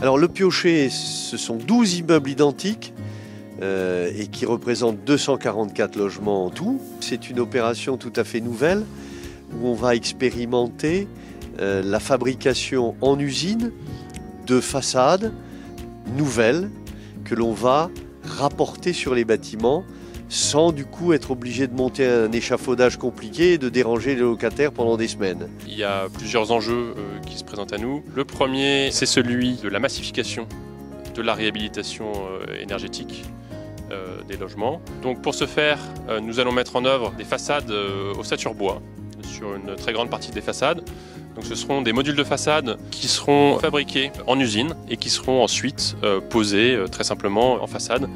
Alors le Piocher, ce sont 12 immeubles identiques et qui représentent 244 logements en tout. C'est une opération tout à fait nouvelle où on va expérimenter la fabrication en usine de façades nouvelles que l'on va rapporter sur les bâtiments sans du coup être obligé de monter un échafaudage compliqué et de déranger les locataires pendant des semaines. Il y a plusieurs enjeux qui se présentent à nous. Le premier, c'est celui de la massification de la réhabilitation énergétique des logements. Donc pour ce faire, nous allons mettre en œuvre des façades ossature bois sur une très grande partie des façades. Donc ce seront des modules de façade qui seront fabriqués en usine et qui seront ensuite posés très simplement en façade.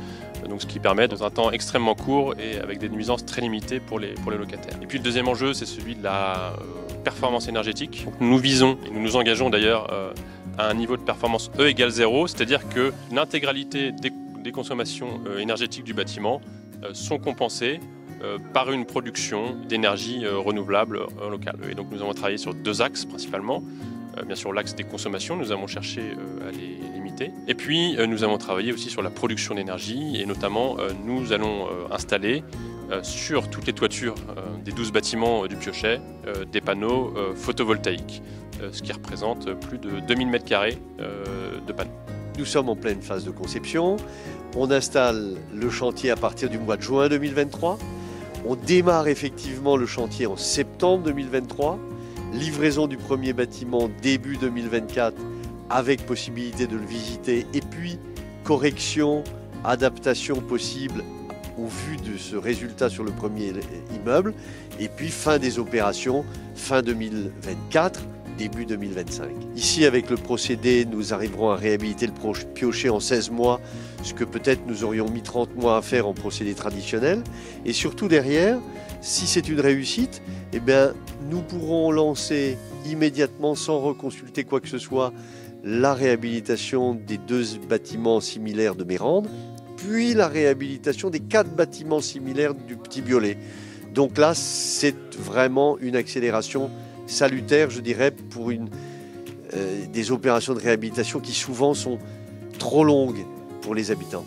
Donc ce qui permet dans un temps extrêmement court et avec des nuisances très limitées pour les locataires. Et puis le deuxième enjeu, c'est celui de la performance énergétique. Donc, nous visons et nous nous engageons d'ailleurs à un niveau de performance E égale 0, c'est-à-dire que l'intégralité des consommations énergétiques du bâtiment sont compensées par une production d'énergie renouvelable locale. Et donc nous avons travaillé sur deux axes principalement. Bien sûr l'axe des consommations, nous avons cherché à les limiter. Et puis nous avons travaillé aussi sur la production d'énergie et notamment nous allons installer sur toutes les toitures des 12 bâtiments du Piochet des panneaux photovoltaïques, ce qui représente plus de 2000 m² de panneaux. Nous sommes en pleine phase de conception. On installe le chantier à partir du mois de juin 2023. On démarre effectivement le chantier en septembre 2023. Livraison du premier bâtiment début 2024 avec possibilité de le visiter. Et puis correction, adaptation possible au vu de ce résultat sur le premier immeuble. Et puis fin des opérations, fin 2024. Début 2025. Ici, avec le procédé, nous arriverons à réhabiliter le Piocher en 16 mois, ce que peut-être nous aurions mis 30 mois à faire en procédé traditionnel. Et surtout derrière, si c'est une réussite, eh bien, nous pourrons lancer immédiatement, sans reconsulter quoi que ce soit, la réhabilitation des 2 bâtiments similaires de Mérande, puis la réhabilitation des 4 bâtiments similaires du Petit Biolay. Donc là, c'est vraiment une accélération salutaire, je dirais, pour des opérations de réhabilitation qui souvent sont trop longues pour les habitants.